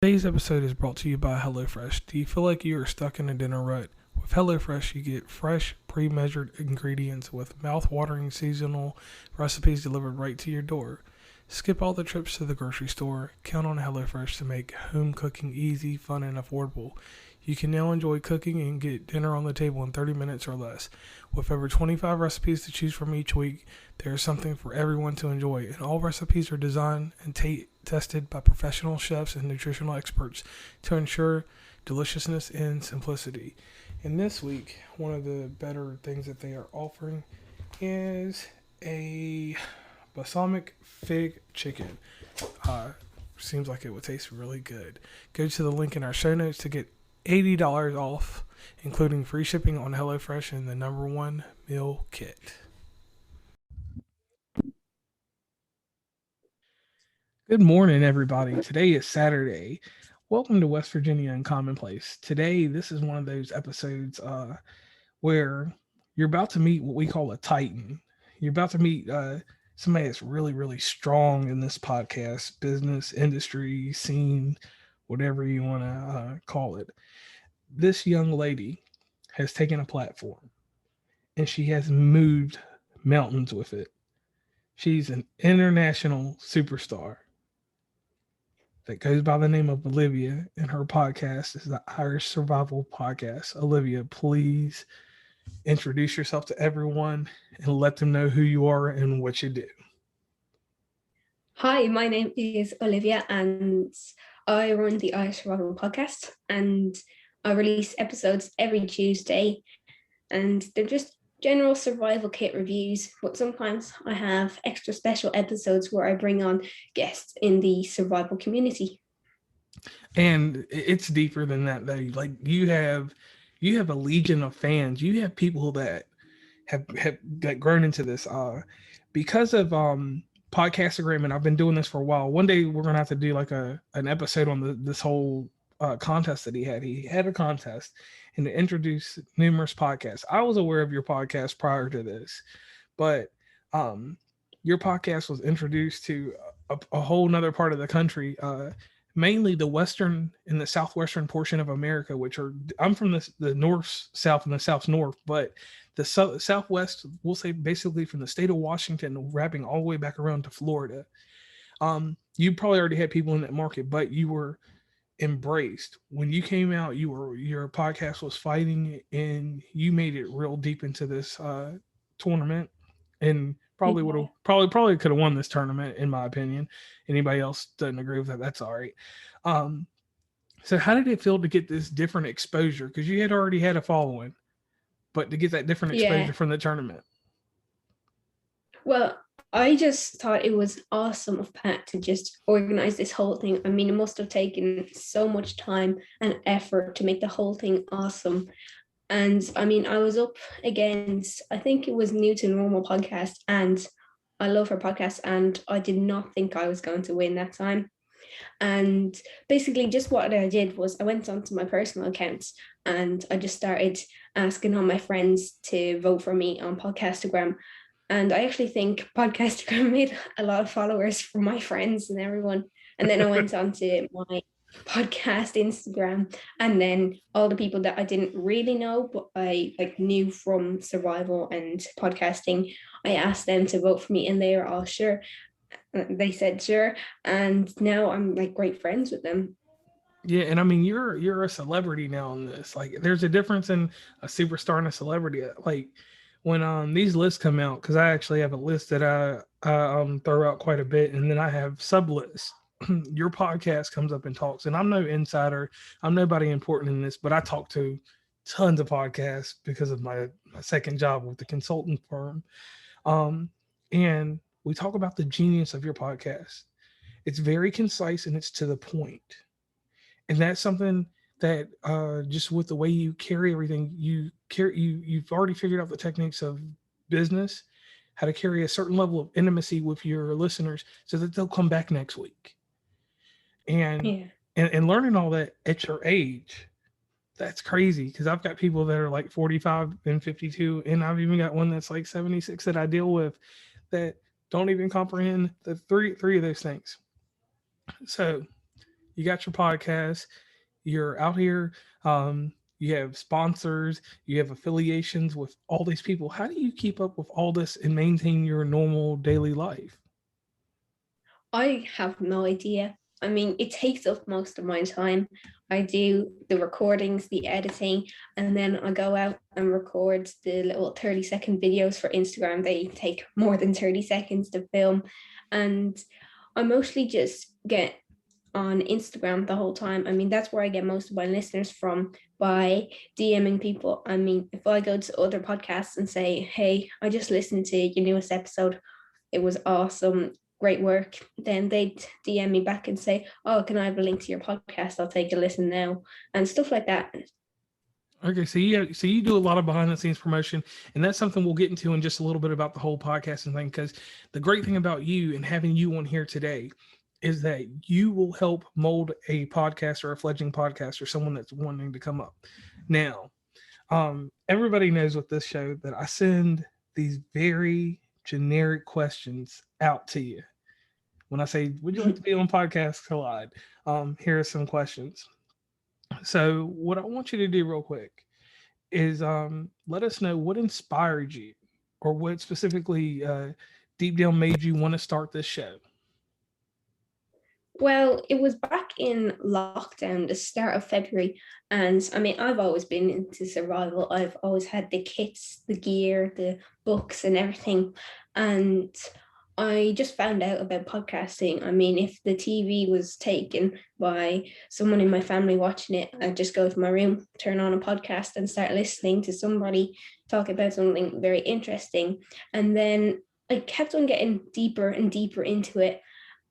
Today's episode is brought to you by HelloFresh. Do you feel like you are stuck in a dinner rut? With HelloFresh, you get fresh, pre-measured ingredients with mouth-watering seasonal recipes delivered right to your door. Skip all the trips to the grocery store. Count on HelloFresh to make home cooking easy, fun, and affordable. You can now enjoy cooking and get dinner on the table in 30 minutes or less. With over 25 recipes to choose from each week, there is something for everyone to enjoy, and all recipes are designed and tested by professional chefs and nutritional experts to ensure deliciousness and simplicity. And this week, one of the better things that they are offering is a balsamic fig chicken. Seems like it would taste really good. Go to the link in our show notes to get $80 off, including free shipping on HelloFresh and the #1 meal kit. Good morning, everybody. Today is Saturday. Welcome to West Virginia and Commonplace. Today, this is one of those episodes where you're about to meet what we call a titan. You're about to meet somebody that's really, really strong in this podcast, business, industry, scene, whatever you want to call it. This young lady has taken a platform and she has moved mountains with it. She's an international superstar that goes by the name of Olivia, and her podcast is the Irish Survival Podcast. Olivia, please introduce yourself to everyone and let them know who you are and what you do. Hi, my name is Olivia and I run the Irish Survival Podcast, and I release episodes every Tuesday, and they're just general survival kit reviews, but sometimes I have extra special episodes where I bring on guests in the survival community. And it's deeper than that, though. Like you have a legion of fans. You have people that have grown into this because of podcast agreement. I've been doing this for a while. One day we're gonna have to do like an episode on this whole contest that he had. He had a contest and it introduced numerous podcasts. I was aware of your podcast prior to this, but your podcast was introduced to a whole nother part of the country, mainly the western and the southwestern portion of America, which are, I'm from the north, south, and the south north, but the southwest, we'll say basically from the state of Washington, wrapping all the way back around to Florida. You probably already had people in that market, but you were embraced when you came out. Your podcast was fighting, and you made it real deep into this tournament, and probably would have probably could have won this tournament in my opinion. Anybody else doesn't agree with that, that's all right. So how did it feel to get this different exposure, because you had already had a following, but to get that different exposure from the tournament? Well, I just thought it was awesome of Pat to just organize this whole thing. I mean, it must have taken so much time and effort to make the whole thing awesome. And I mean, I was up against, I think it was New to Normal podcast, and I love her podcast, and I did not think I was going to win that time. And basically, just what I did was I went onto my personal accounts and I just started asking all my friends to vote for me on Podcastagram. And I actually think Podcastagram made a lot of followers from my friends and everyone. And then I went on to my podcast Instagram, and then all the people that I didn't really know but I knew from survival and podcasting, I asked them to vote for me, and they were all sure. They said sure, and now I'm like great friends with them. Yeah, and I mean you're a celebrity now in this. Like there's a difference in a superstar and a celebrity. Like when these lists come out, because I actually have a list that I throw out quite a bit, and then I have sub lists. Your podcast comes up and talks, and I'm no insider. I'm nobody important in this, but I talk to tons of podcasts because of my second job with the consultant firm. And we talk about the genius of your podcast. It's very concise and it's to the point. And that's something that just with the way you carry everything, you've already figured out the techniques of business, how to carry a certain level of intimacy with your listeners so that they'll come back next week. And learning all that at your age, that's crazy, because I've got people that are like 45 and 52, and I've even got one that's like 76 that I deal with that don't even comprehend the three of those things. So you got your podcast, you're out here, you have sponsors, you have affiliations with all these people. How do you keep up with all this and maintain your normal daily life? I have no idea. I mean, it takes up most of my time. I do the recordings, the editing, and then I go out and record the little 30-second videos for Instagram. They take more than 30 seconds to film. And I mostly just get on Instagram the whole time. I mean, that's where I get most of my listeners from, by DMing people. I mean, if I go to other podcasts and say, hey, I just listened to your newest episode, it was awesome, great work, then they'd DM me back and say, oh, can I have a link to your podcast? I'll take a listen now, and stuff like that. Okay, so you do a lot of behind the scenes promotion, and that's something we'll get into in just a little bit about the whole podcasting thing. Because the great thing about you and having you on here today is that you will help mold a podcast or a fledgling podcast or someone that's wanting to come up. Now, everybody knows with this show that I send these very generic questions out to you. When I say, "Would you like to be on Podcast Collide?" Here are some questions. So, what I want you to do real quick is let us know what inspired you, or what specifically deep down made you want to start this show. Well, it was back in lockdown, the start of February. And I mean, I've always been into survival. I've always had the kits, the gear, the books, and everything. And I just found out about podcasting. I mean, if the TV was taken by someone in my family watching it, I'd just go to my room, turn on a podcast, and start listening to somebody talk about something very interesting. And then I kept on getting deeper and deeper into it,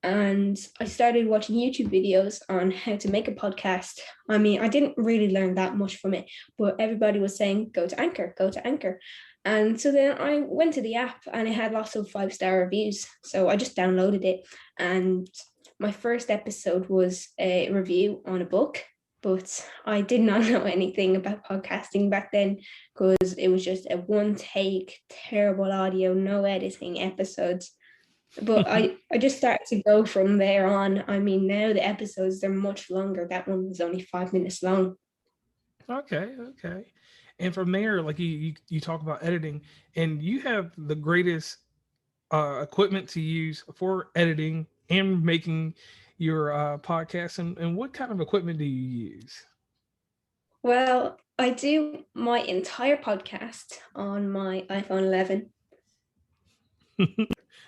and I started watching YouTube videos on how to make a podcast. I mean, I didn't really learn that much from it, but everybody was saying, go to Anchor, go to Anchor. And so then I went to the app and it had lots of 5-star reviews. So I just downloaded it. And my first episode was a review on a book, but I did not know anything about podcasting back then, because it was just a one take, terrible audio, no editing episodes. But I just started to go from there on. I mean, now the episodes, they're much longer. That one was only 5 minutes long. Okay. And from there, like you talk about editing, and you have the greatest equipment to use for editing and making your podcast. And what kind of equipment do you use? Well, I do my entire podcast on my iPhone 11.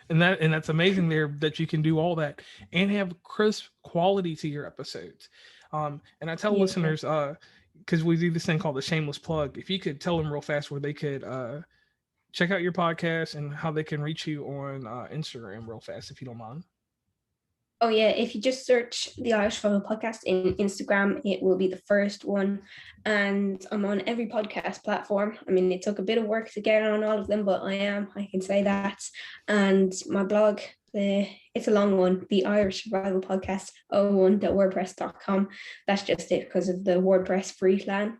And that's amazing there that you can do all that and have crisp quality to your episodes. And I tell Yeah. listeners, because we do this thing called the shameless plug, if you could tell them real fast where they could check out your podcast and how they can reach you on Instagram real fast, if you don't mind. Oh yeah, if you just search the Irish Photo Podcast in Instagram, it will be the first one. And I'm on every podcast platform. I mean, it took a bit of work to get on all of them, but I can say that. And my blog, it's a long one, the Irish Survival Podcast 01.wordpress.com. That's just it, because of the WordPress free plan.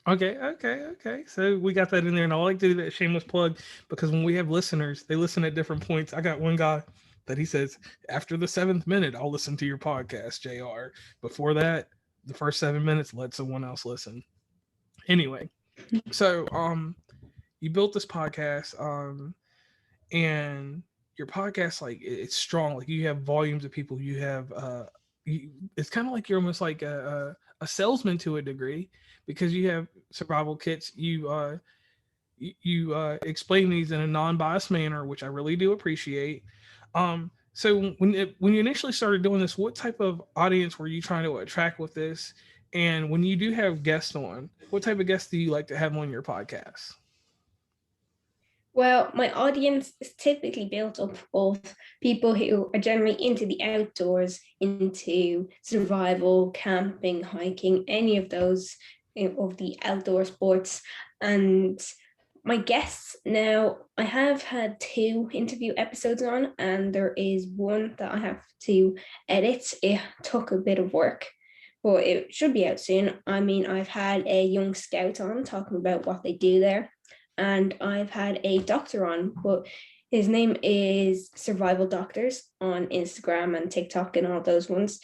Okay. So we got that in there, and I like to do that shameless plug because when we have listeners, they listen at different points. I got one guy that he says, after the 7th minute, I'll listen to your podcast, JR. Before that, the first 7 minutes, let someone else listen. Anyway, so you built this podcast, and your podcast, like, it's strong. Like, you have volumes of people. You have it's kind of like you're almost like a salesman to a degree, because you have survival kits. You explain these in a non-biased manner, which I really do appreciate. So when you initially started doing this, what type of audience were you trying to attract with this? And when you do have guests on, what type of guests do you like to have on your podcast? Well, my audience is typically built up of people who are generally into the outdoors, into survival, camping, hiking, any of those of the outdoor sports. And my guests now, I have had 2 interview episodes on, and there is one that I have to edit. It took a bit of work, but it should be out soon. I mean, I've had a young scout on talking about what they do there, and I've had a doctor on, but his name is Survival Doctors on Instagram and TikTok and all those ones.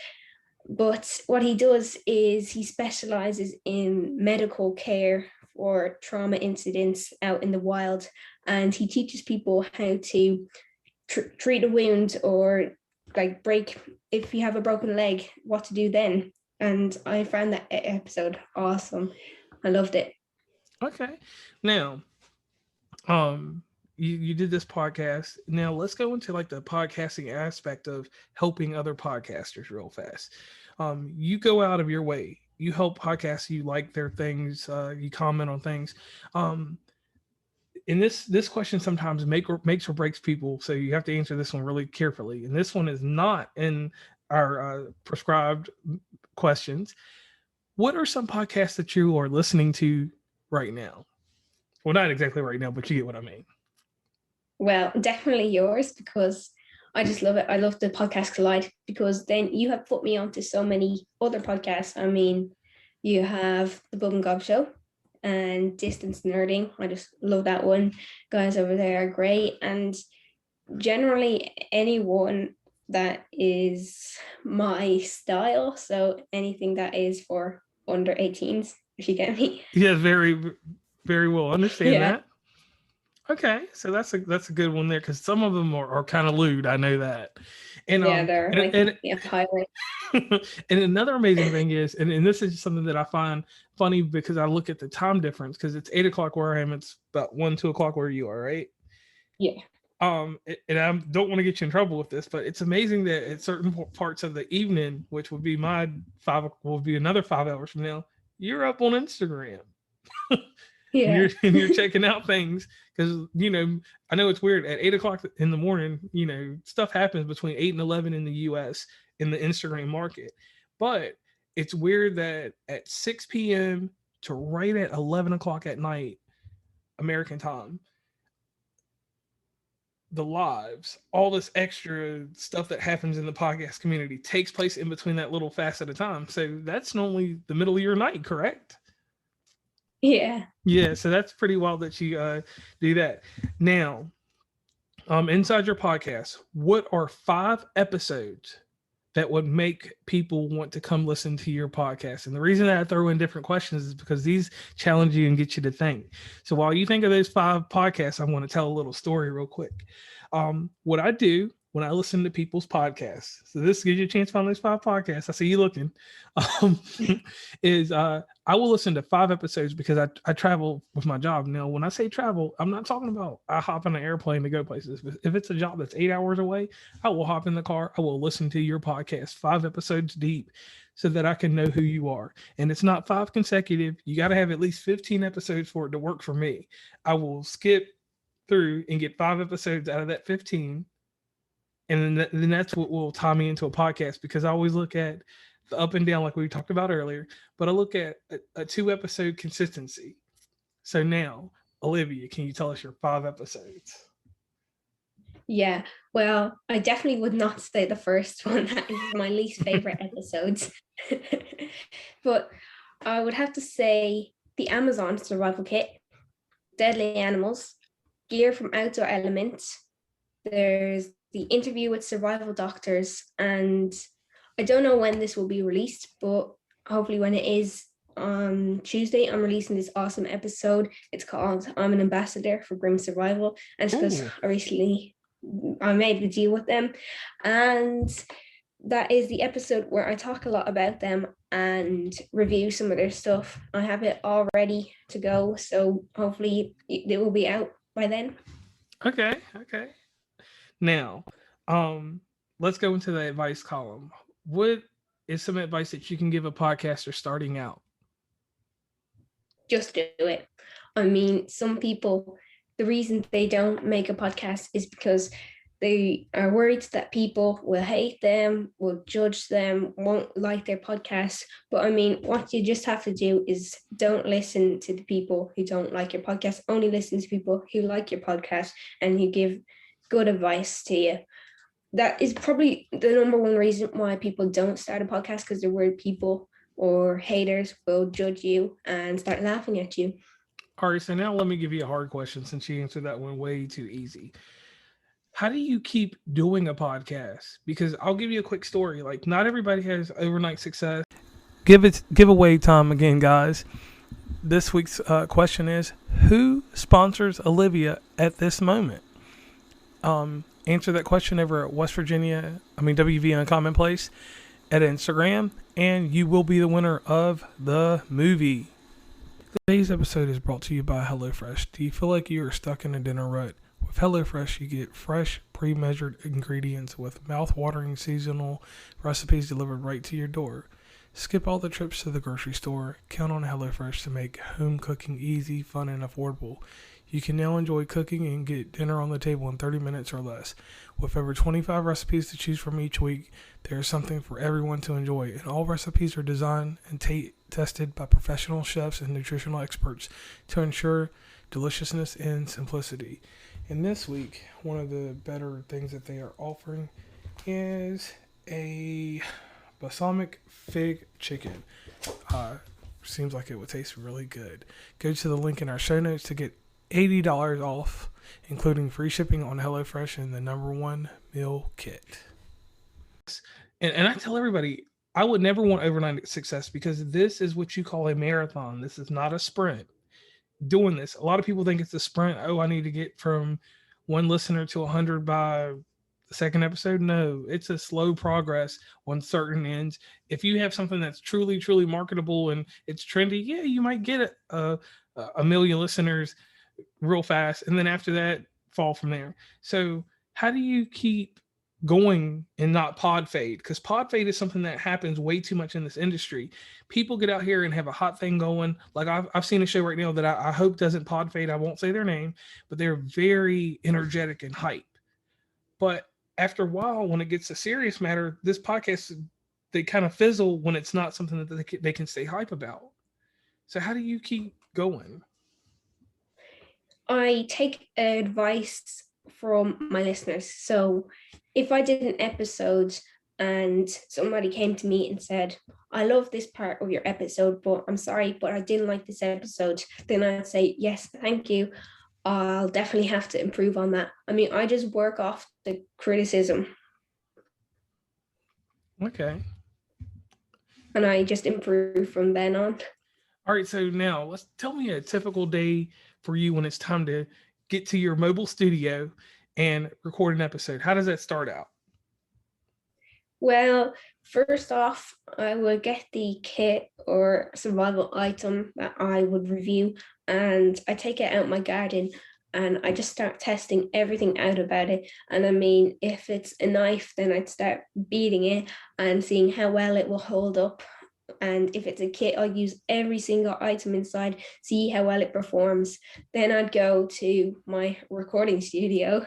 But what he does is he specializes in medical care for trauma incidents out in the wild, and he teaches people how to treat a wound, or like break, if you have a broken leg, what to do then. And I found that episode awesome. I loved it. Okay. Now, you did this podcast. Now let's go into like the podcasting aspect of helping other podcasters real fast. You go out of your way. You help podcasts. You like their things. You comment on things. And this question sometimes makes or breaks people. So you have to answer this one really carefully. And this one is not in our prescribed questions. What are some podcasts that you are listening to right now? Well, not exactly right now, but you get what I mean. Well, definitely yours, because I just love it. I love the podcast Collide, because then you have put me onto so many other podcasts. I mean, you have the Bub and Gob Show and Distance Nerding. I just love that one. Guys over there are great. And generally anyone that is my style. So anything that is for under 18s, if you get me. Yeah, very, very well. Understand Yeah. that. Okay, so that's a good one there, because some of them are kind of lewd. I know that. And Yeah, they're like highway. And another amazing thing is, and this is something that I find funny, because I look at the time difference, because it's 8 o'clock where I am. It's about 1, 2 o'clock where you are, right? Yeah. And I don't want to get you in trouble with this, but it's amazing that at certain parts of the evening, which would be will be another 5 hours from now, you're up on Instagram. Yeah. And you're checking out things, because I know it's weird at 8 o'clock in the morning. Stuff happens between 8 and 11 in the U.S. in the Instagram market, but it's weird that at 6 p.m. to right at 11 o'clock at night American time, the lives, all this extra stuff that happens in the podcast community takes place in between that little facet of time. So that's normally the middle of your night, correct? Yeah. Yeah, so that's pretty wild that you do that. Now, inside your podcast, what are 5 episodes that would make people want to come listen to your podcast? And the reason that I throw in different questions is because these challenge you and get you to think. So while you think of those 5 podcasts, I want to tell a little story real quick. What I do when I listen to people's podcasts, so this gives you a chance to find those 5 podcasts. I see you looking. Is I will listen to 5 episodes, because I travel with my job. Now, when I say travel, I'm not talking about I hop on an airplane to go places. If it's a job that's 8 hours away, I will hop in the car. I will listen to your podcast 5 episodes deep, so that I can know who you are. And it's not 5 consecutive. You got to have at least 15 episodes for it to work for me. I will skip through and get 5 episodes out of that 15. And then that's what will tie me into a podcast, because I always look at the up and down, like we talked about earlier, but I look at a 2 episode consistency. So now, Olivia, can you tell us your 5 episodes? Yeah, well, I definitely would not say the first one. That is my least favorite episodes. But I would have to say the Amazon Survival Kit, Deadly Animals, Gear from Outdoor Elements. There's the interview with survival doctors, and I don't know when this will be released, but hopefully when it is on Tuesday, I'm releasing this awesome episode. It's called I'm an Ambassador for Grim Survival, and it's because I made the deal with them, and that is the episode where I talk a lot about them and review some of their stuff. I have it all ready to go, so hopefully it will be out by then. Okay. Now, let's go into the advice column. What is some advice that you can give a podcaster starting out? Just do it. I mean, some people, the reason they don't make a podcast is because they are worried that people will hate them, will judge them, won't like their podcast. But I mean, what you just have to do is don't listen to the people who don't like your podcast. Only listen to people who like your podcast and who give good advice to you. That is probably the number one reason why people don't start a podcast, because they're worried people or haters will judge you and start laughing at you. All right, so now let me give you a hard question, since you answered that one way too easy. how do you keep doing a podcast? Because I'll give you a quick story. Like, not everybody has overnight success. Giveaway time again, guys. This week's question is, who sponsors Olivia at this moment? Answer that question over at WV Uncommonplace at Instagram, and you will be the winner of the movie. Today's episode is brought to you by HelloFresh. Do you feel like you are stuck in a dinner rut? With HelloFresh, you get fresh, pre-measured ingredients with mouth-watering seasonal recipes delivered right to your door. Skip all the trips to the grocery store. Count on HelloFresh to make home cooking easy, fun, and affordable. You can now enjoy cooking and get dinner on the table in 30 minutes or less. With over 25 recipes to choose from each week, there is something for everyone to enjoy, and all recipes are designed and tested by professional chefs and nutritional experts to ensure deliciousness and simplicity. And this week, one of the better things that they are offering is a balsamic fig chicken. Seems like it would taste really good. Go to the link in our show notes to get $80 off, including free shipping on HelloFresh and the #1 meal kit. And I tell everybody, I would never want overnight success, because this is what you call a marathon. This is not a sprint. Doing this, a lot of people think it's a sprint. Oh, I need to get from 1 listener to 100 by the second episode. No, it's a slow progress on certain ends. If you have something that's truly, truly marketable and it's trendy, yeah, you might get a million listeners real fast, and then after that, fall from there. So how do you keep going and not pod fade? Because pod fade is something that happens way too much in this industry. People get out here and have a hot thing going. Like, I've seen a show right now that I hope doesn't pod fade. I won't say their name, but they're very energetic and hype. But after a while, when it gets a serious matter, this podcast, they kind of fizzle when it's not something that they can stay hype about. So how do you keep going? I take advice from my listeners. So if I did an episode and somebody came to me and said, I love this part of your episode, but I'm sorry, but I didn't like this episode, then I'd say, yes, thank you. I'll definitely have to improve on that. I mean, I just work off the criticism. Okay. And I just improve from then on. All right, so now let's tell me a typical day for you when it's time to get to your mobile studio and record an episode. How does that start out? Well, first off, I would get the kit or survival item that I would review, and I take it out my garden and I just start testing everything out about it. And I mean, if it's a knife, then I'd start beating it and seeing how well it will hold up. And if it's a kit, I'll use every single item inside, see how well it performs. Then I'd go to my recording studio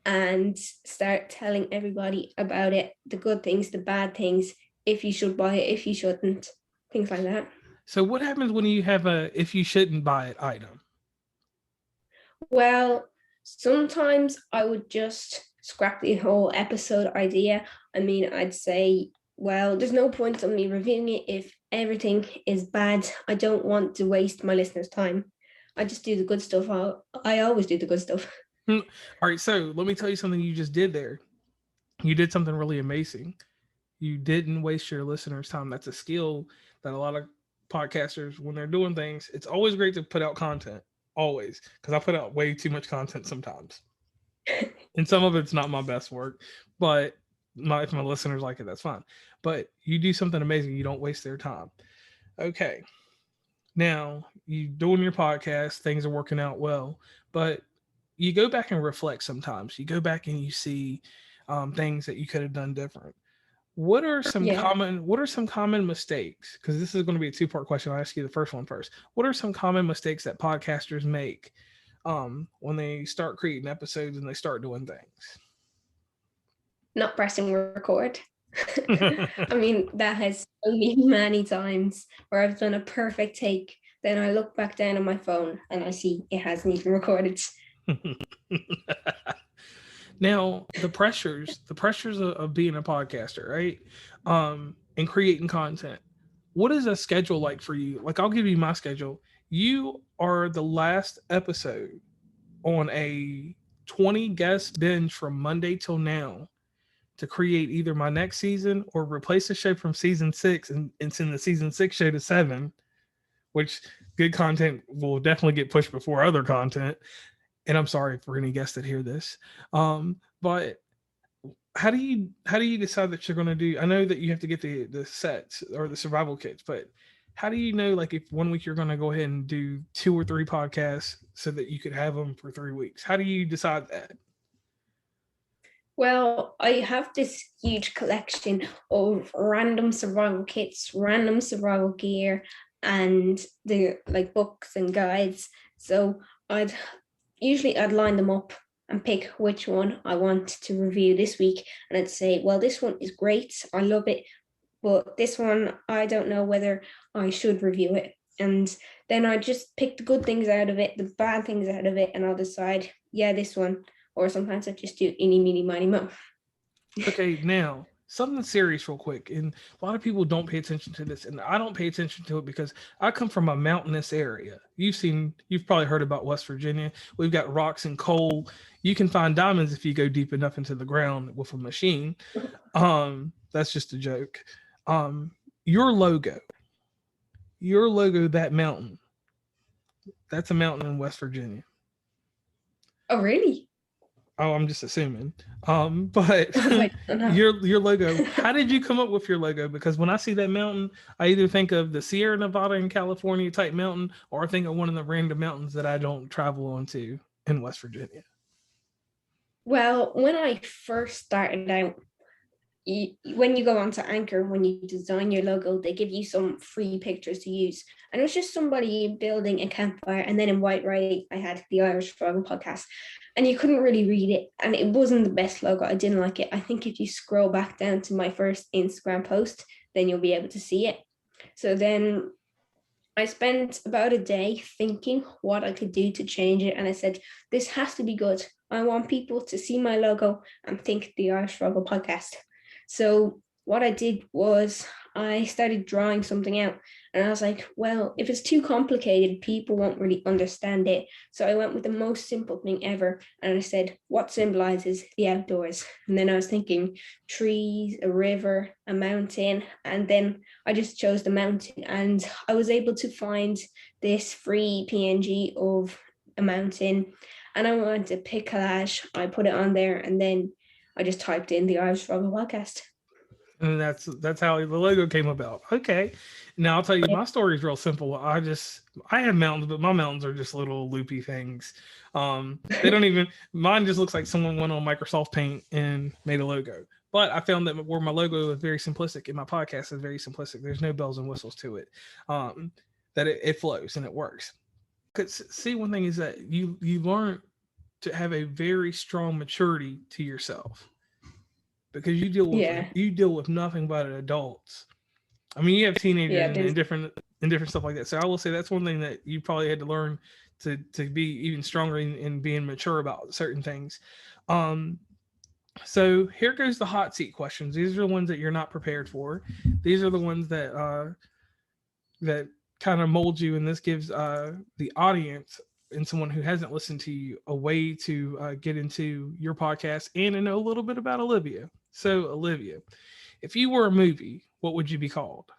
and start telling everybody about it, the good things, the bad things, if you should buy it, if you shouldn't, things like that. So what happens when you have a if you shouldn't buy it item? Well, sometimes I would just scrap the whole episode idea. I mean, I'd say, well, there's no point in me reviewing it if everything is bad. I don't want to waste my listeners' time. I just do the good stuff. I always do the good stuff. All right, so let me tell you something you just did there. You did something really amazing. You didn't waste your listeners' time. That's a skill that a lot of podcasters, when they're doing things, it's always great to put out content. Always. Because I put out way too much content sometimes. And some of it's not my best work. But if my listeners like it, that's fine. But you do something amazing. You don't waste their time. Okay. Now, you doing your podcast, things are working out well. But you go back and reflect sometimes. You go back and you see things that you could have done different. What are some common mistakes? Because this is going to be a 2-part question. I'll ask you the first one first. What are some common mistakes that podcasters make when they start creating episodes and they start doing things? Not pressing record. I mean, that has shown me many times where I've done a perfect take. Then I look back down on my phone and I see it hasn't even recorded. Now, the pressures of being a podcaster, right? And creating content. What is a schedule like for you? Like, I'll give you my schedule. You are the last episode on a 20 guests binge from Monday till now to create either my next season or replace the show from season 6 and send the season 6 show to 7, which good content will definitely get pushed before other content. And I'm sorry for any guests that hear this. But how do you decide that you're going to do? I know that you have to get the sets or the survival kits, but how do you know, like, if 1 week you're going to go ahead and do 2 or 3 podcasts so that you could have them for 3 weeks? How do you decide that? Well, I have this huge collection of random survival kits, random survival gear, and the like books and guides. So I'd line them up and pick which one I want to review this week. And I'd say, well, this one is great. I love it. But this one, I don't know whether I should review it. And then I just pick the good things out of it, the bad things out of it, and I'll decide, yeah, this one. Or sometimes I just do eeny, meeny, miny, mo. Okay, now something serious real quick. And a lot of people don't pay attention to this, and I don't pay attention to it because I come from a mountainous area. You've probably heard about West Virginia. We've got rocks and coal. You can find diamonds if you go deep enough into the ground with a machine. That's just a joke. Your logo, that mountain, that's a mountain in West Virginia. Oh, really? Oh, I'm just assuming. But your logo, how did you come up with your logo? Because when I see that mountain, I either think of the Sierra Nevada in California type mountain, or I think of one of the random mountains that I don't travel onto in West Virginia. Well, when I first started out, when you go onto Anchor, when you design your logo, they give you some free pictures to use. And it was just somebody building a campfire. And then in white writing, I had the Irish Survival Podcast. And you couldn't really read it. And it wasn't the best logo. I didn't like it. I think if you scroll back down to my first Instagram post, then you'll be able to see it. So then I spent about a day thinking what I could do to change it. And I said, this has to be good. I want people to see my logo and think the Irish Struggle Podcast. So what I did was I started drawing something out, and I was like, well, if it's too complicated, people won't really understand it. So I went with the most simple thing ever, and I said, what symbolizes the outdoors? And then I was thinking trees, a river, a mountain, and then I just chose the mountain, and I was able to find this free PNG of a mountain, and I wanted to pick collage. I put it on there, and then I just typed in the Irish Struggle Podcast. And that's how the logo came about. Okay. Now I'll tell you, my story is real simple. I have mountains, but my mountains are just little loopy things. They don't even, mine just looks like someone went on Microsoft Paint and made a logo. But I found that where my logo is very simplistic and my podcast is very simplistic, there's no bells and whistles to it. That it flows and it works. Because see, one thing is that you learn to have a very strong maturity to yourself, because you deal with nothing but adults. I mean, you have teenagers and different stuff like that. So I will say that's one thing that you probably had to learn to be even stronger in being mature about certain things. So here goes the hot seat questions. These are the ones that you're not prepared for. These are the ones that that kind of mold you, and this gives the audience and someone who hasn't listened to you a way to get into your podcast and to know a little bit about Olivia. So Olivia, if you were a movie, what would you be called?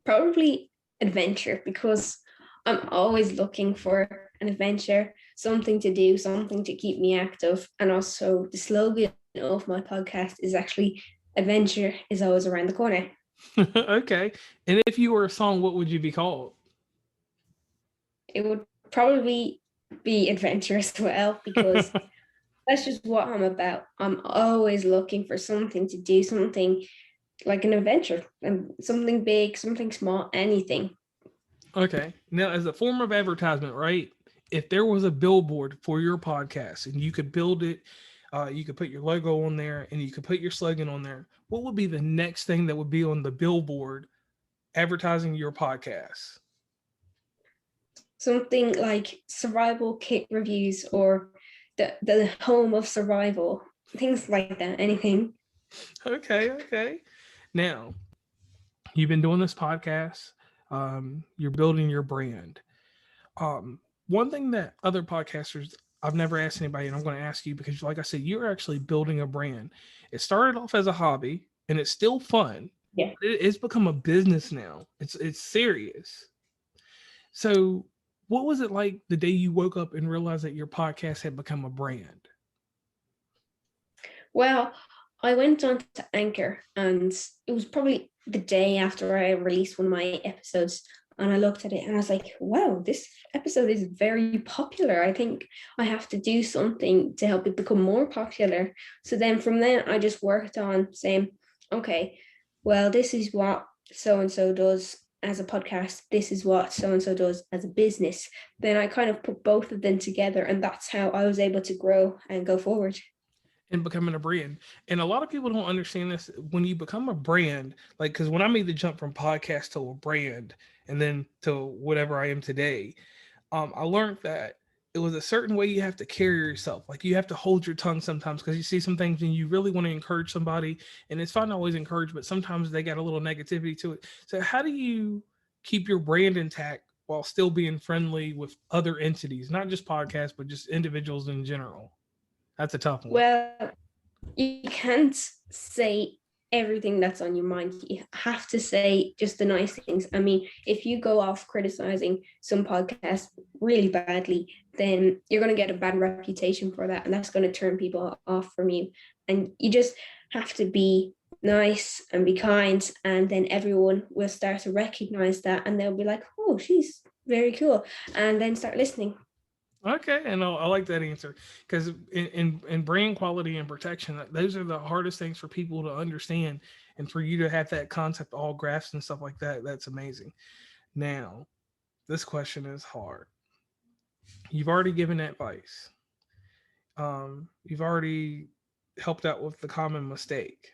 Probably adventure, because I'm always looking for an adventure, something to do, something to keep me active. And also the slogan of my podcast is actually adventure is always around the corner. Okay. And if you were a song, what would you be called? It would probably be adventure as well, because that's just what I'm about. I'm always looking for something to do, something like an adventure, and something big, something small, anything. Okay. Now, as a form of advertisement, right? If there was a billboard for your podcast and you could build it, you could put your logo on there and you could put your slogan on there, what would be the next thing that would be on the billboard advertising your podcast? Something like survival kit reviews, or the home of survival, things like that, anything. Okay. Now, you've been doing this podcast. You're building your brand. One thing that other podcasters I've never asked anybody, and I'm going to ask you because, like I said, you're actually building a brand. It started off as a hobby, and it's still fun. Yeah. It's become a business now. It's serious. So, what was it like the day you woke up and realized that your podcast had become a brand? Well, I went on to Anchor, and it was probably the day after I released one of my episodes. And I looked at it and I was like, wow, this episode is very popular. I think I have to do something to help it become more popular. So then from then, I just worked on saying, okay, well, this is what so and so does as a podcast. This is what so and so does as a business. Then I kind of put both of them together, and that's how I was able to grow and go forward. And becoming a brand. And a lot of people don't understand this. When you become a brand, like, because when I made the jump from podcast to a brand and then to whatever I am today, I learned that it was a certain way you have to carry yourself. Like, you have to hold your tongue sometimes because you see some things and you really want to encourage somebody. And it's fine to always encourage, but sometimes they got a little negativity to it. So, how do you keep your brand intact while still being friendly with other entities, not just podcasts, but just individuals in general? That's a tough one. Well, you can't say everything that's on your mind. You have to say just the nice things. I mean, if you go off criticizing some podcast really badly, then you're going to get a bad reputation for that, and that's going to turn people off from you. And you just have to be nice and be kind, and then everyone will start to recognize that, and they'll be like, oh, she's very cool, and then start listening. Okay, and I like that answer because in brand quality and protection, those are the hardest things for people to understand, and for you to have that concept all grasped and stuff like that. That's amazing. Now, this question is hard. You've already given advice. You've already helped out with the common mistake.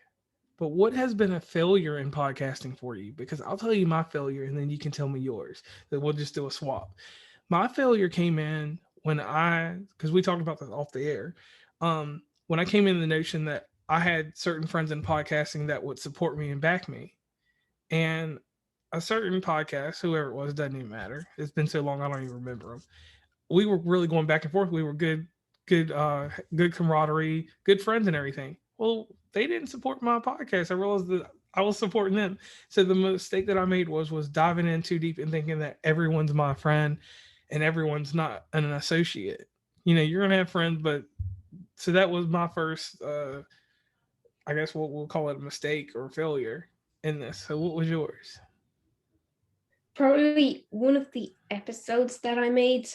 But what has been a failure in podcasting for you? Because I'll tell you my failure, and then you can tell me yours. Then we'll just do a swap. My failure came in when because we talked about this off the air, when I came in the notion that I had certain friends in podcasting that would support me and back me, and a certain podcast, whoever it was, doesn't even matter. It's been so long, I don't even remember them. We were really going back and forth. We were good camaraderie, good friends, and everything. Well, they didn't support my podcast. I realized that I was supporting them. So the mistake that I made was diving in too deep and thinking that everyone's my friend and everyone's not an associate. You're gonna have friends, but so that was my first. I guess we'll call it a mistake or failure in this. So what was yours? Probably one of the episodes that I made,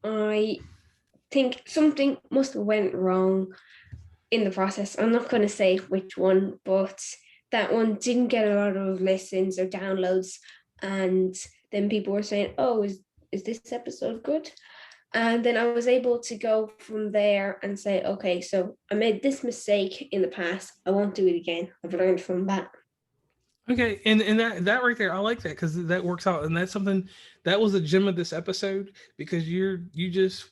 I think something must have went wrong in the process. I'm not going to say which one, but that one didn't get a lot of listens or downloads. And then people were saying, oh, is this episode good? And then I was able to go from there and say, okay, so I made this mistake in the past. I won't do it again. I've learned from that. Okay, and that right there, I like that because that works out, and that's something that was a gem of this episode because you just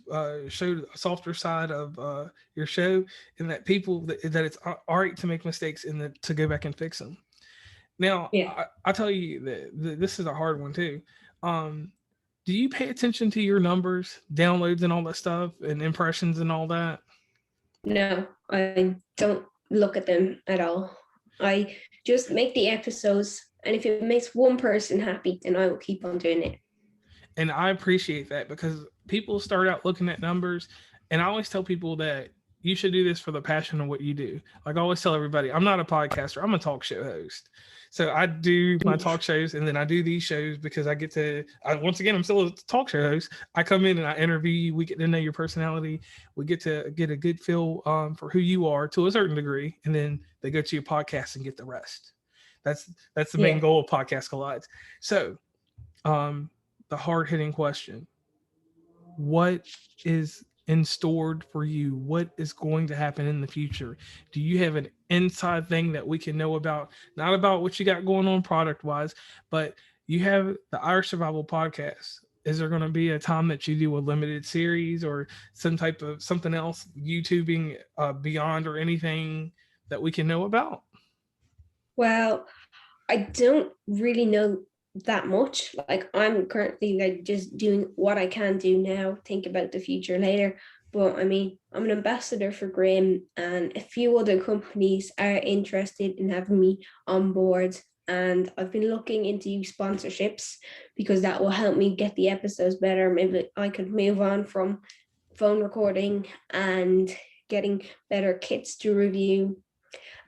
showed a softer side of your show, and that people that it's all right to make mistakes and to go back and fix them. Now, Yeah. I tell you that this is a hard one too. Do you pay attention to your numbers, downloads, and all that stuff, and impressions and all that? No, I don't look at them at all. I just make the episodes, and if it makes one person happy, then I will keep on doing it. And I appreciate that because people start out looking at numbers, and I always tell people that you should do this for the passion of what you do. Like I always tell everybody, I'm not a podcaster, I'm a talk show host. So I do my talk shows, and then I do these shows because I get to, once again, I'm still a talk show host. I come in and I interview you. We get to know your personality. We get to get a good feel for who you are to a certain degree. And then they go to your podcast and get the rest. That's the main goal of Podcast Collides. So the hard hitting question, what is in stored for you? What is going to happen in the future? Do you have an inside thing that we can know about? Not about what you got going on product wise, but you have the Irish Survival Podcast. Is there going to be a time that you do a limited series or some type of something else, YouTubing beyond or anything that we can know about? Well, I don't really know that much. Like I'm currently like just doing what I can do now, think about the future later. But I mean, I'm an ambassador for Grimm, and a few other companies are interested in having me on board. And I've been looking into sponsorships because that will help me get the episodes better. Maybe I could move on from phone recording and getting better kits to review.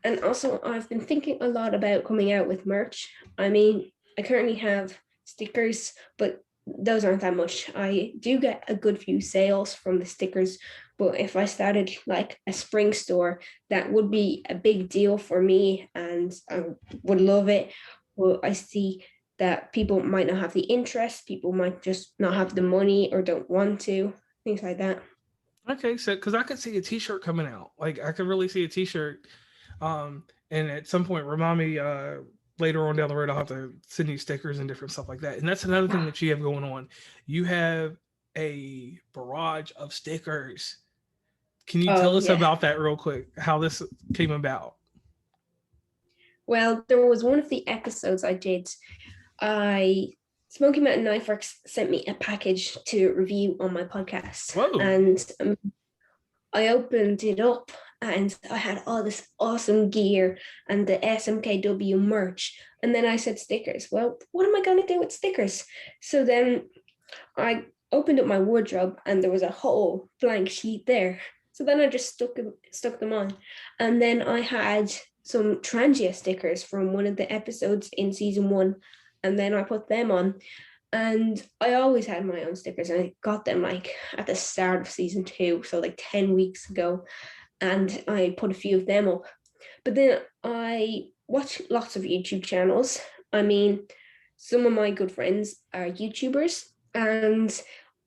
And also, I've been thinking a lot about coming out with merch. I mean, I currently have stickers, but those aren't that much. I do get a good few sales from the stickers, but if I started like a spring store, that would be a big deal for me and I would love it. Well, I see that people might not have the interest, people might just not have the money or don't want to, things like that. Okay, so because I could see a T-shirt coming out, like I could really see a T-shirt, and at some point, remind me later on down the road, I'll have to send you stickers and different stuff like that. And that's another thing that you have going on. You have a barrage of stickers. Can you tell Oh, us yeah. about that real quick? How this came about? Well, there was one of the episodes I did. I Smoky Mountain Knifeworks sent me a package to review on my podcast, Whoa! and I opened it up, and I had all this awesome gear and the SMKW merch. And then I said stickers. Well, what am I going to do with stickers? So then I opened up my wardrobe, and there was a whole blank sheet there. So then I just stuck them on, and then I had some Trangia stickers from one of the episodes in season 1, and then I put them on. And I always had my own stickers, and I got them like at the start of season 2, so like 10 weeks ago, and I put a few of them up. But then I watch lots of YouTube channels. I mean, some of my good friends are YouTubers, and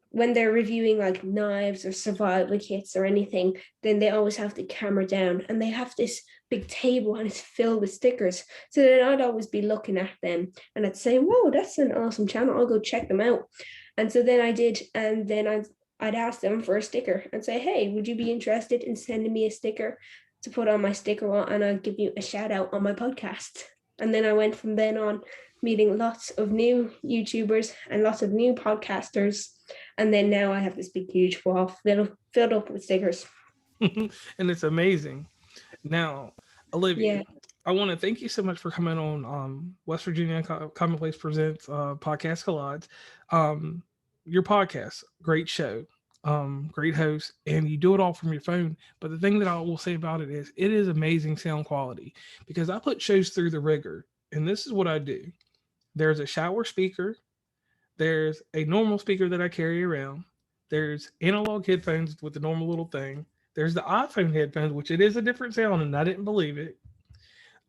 when they're reviewing like knives or survival kits or anything, then they always have the camera down and they have this big table and it's filled with stickers. So then I'd always be looking at them and I'd say, whoa, that's an awesome channel. I'll go check them out. And so then I did, and then I'd ask them for a sticker and say, hey, would you be interested in sending me a sticker to put on my sticker wall, and I'll give you a shout out on my podcast. And then I went from then on, meeting lots of new YouTubers and lots of new podcasters. And then now I have this big, huge wall filled up with stickers. And it's amazing. Now, Olivia, Yeah. I want to thank you so much for coming on West Virginia Commonplace Presents Podcast Collides. Um, your podcast, great show, great host, and you do it all from your phone. But the thing that I will say about it is amazing sound quality because I put shows through the rigor, and this is what I do. There's a shower speaker, there's a normal speaker that I carry around, there's analog headphones with the normal little thing. There's the iPhone headphones, which it is a different sound, and I didn't believe it.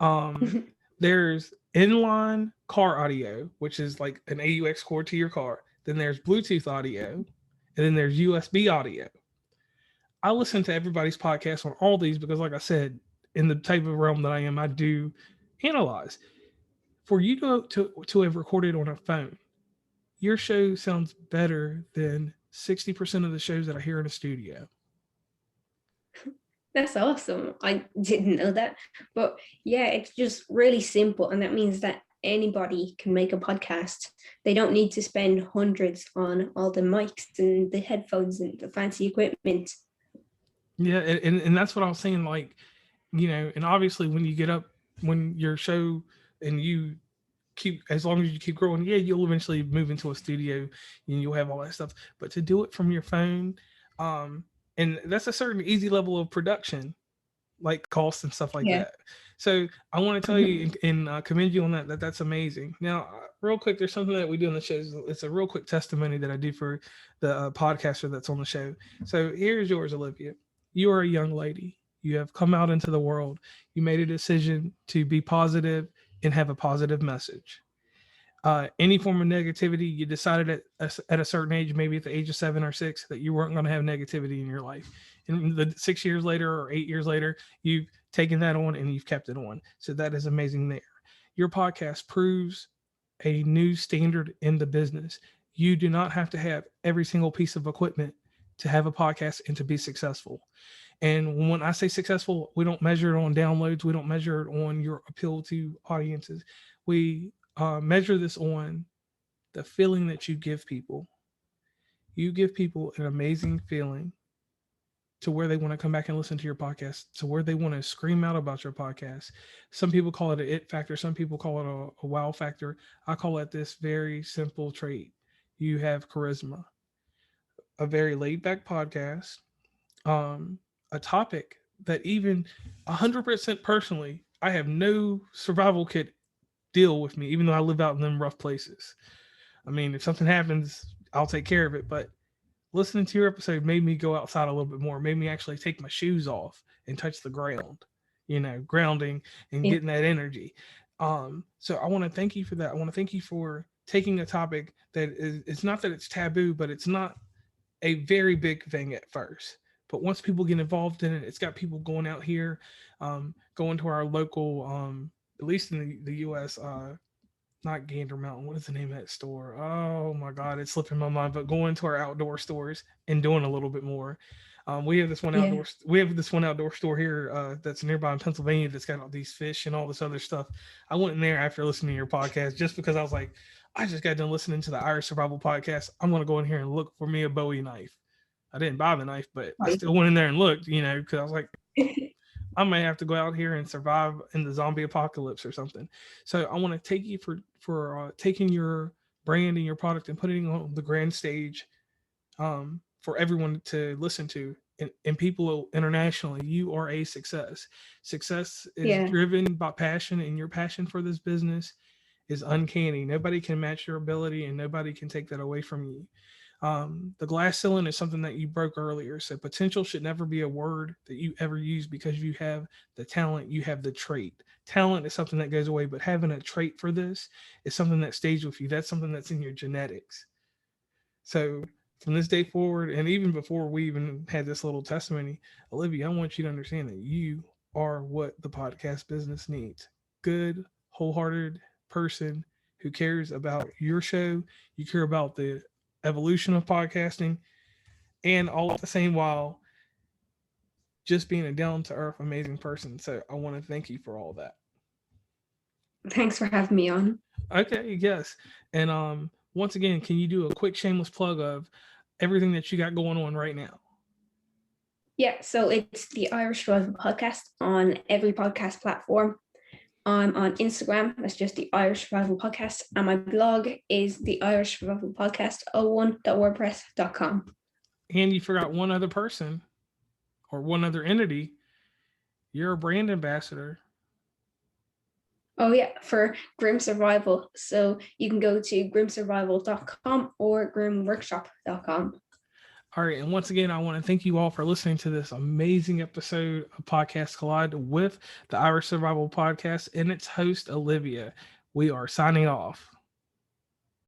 Um, there's inline car audio, which is like an AUX cord to your car. Then there's Bluetooth audio, and then there's USB audio. I listen to everybody's podcast on all these because, like I said, in the type of realm that I am, I do analyze. For you to have recorded on a phone, your show sounds better than 60% of the shows that I hear in a studio. That's awesome. I didn't know that. But yeah, it's just really simple. And that means that anybody can make a podcast. They don't need to spend hundreds on all the mics and the headphones and the fancy equipment. Yeah, and that's what I was saying. Like, and obviously when you get up, when your show and you keep, as long as you keep growing, yeah, you'll eventually move into a studio and you'll have all that stuff. But to do it from your phone, and that's a certain easy level of production, like cost and stuff like Yeah. that. So I want to tell you and commend you on that. That's amazing. Now, real quick, there's something that we do on the show. It's a real quick testimony that I do for the podcaster that's on the show. So here's yours, Olivia. You are a young lady. You have come out into the world. You made a decision to be positive and have a positive message. Any form of negativity, you decided at a certain age, maybe at the age of 7 or 6, that you weren't going to have negativity in your life. And the 6 years later or 8 years later, you've taken that on and you've kept it on. So that is amazing there. Your podcast proves a new standard in the business. You do not have to have every single piece of equipment to have a podcast and to be successful. And when I say successful, we don't measure it on downloads. We don't measure it on your appeal to audiences. We measure this on the feeling that you give people. You give people an amazing feeling to where they want to come back and listen to your podcast, to where they want to scream out about your podcast. Some people call it an it factor. Some people call it a wow factor. I call it this very simple trait. You have charisma, a very laid back podcast, a topic that even 100% personally, I have no survival kit deal with me, even though I live out in them rough places. I mean, if something happens, I'll take care of it. But listening to your episode made me go outside a little bit more, made me actually take my shoes off and touch the ground, grounding and getting that energy. So I want to thank you for that. I want to thank you for taking a topic that is, it's not that it's taboo, but it's not a very big thing at first. But once people get involved in it, it's got people going out here, going to our local, at least in the U.S., not Gander Mountain. What is the name of that store? Oh my God, it's slipping my mind. But going to our outdoor stores and doing a little bit more. We have this one outdoor. We have this one outdoor store here that's nearby in Pennsylvania that's got all these fish and all this other stuff. I went in there after listening to your podcast just because I was like, I just got done listening to the Irish Survival podcast. I'm gonna go in here and look for me a Bowie knife. I didn't buy the knife, but I still went in there and looked. Because I was like, I may have to go out here and survive in the zombie apocalypse or something. So I want to take you for taking your brand and your product and putting it on the grand stage for everyone to listen to. And people internationally, you are a success. Success is driven by passion, and your passion for this business is uncanny. Nobody can match your ability, and nobody can take that away from you. The glass ceiling is something that you broke earlier. So potential should never be a word that you ever use, because you have the talent, you have the trait. Talent is something that goes away, but having a trait for this is something that stays with you. That's something that's in your genetics. So from this day forward, and even before we even had this little testimony, Olivia, I want you to understand that you are what the podcast business needs. Good, wholehearted person who cares about your show. You care about the evolution of podcasting, and all at the same while just being a down-to-earth amazing person. So I want to thank you for all that. Thanks for having me on. Okay, yes. And once again, can you do a quick shameless plug of everything that you got going on right now? Yeah, so it's the Irish Survival Podcast on every podcast platform. I'm on Instagram. That's just the Irish Survival Podcast. And my blog is the Irish Survival Podcast 01.wordpress.com. And you forgot one other person or one other entity. You're a brand ambassador. Oh, yeah, for Grim Survival. So you can go to grimsurvival.com or grimworkshop.com. All right. And once again, I want to thank you all for listening to this amazing episode of Podcast Collide with the Irish Survival Podcast and its host, Olivia. We are signing off.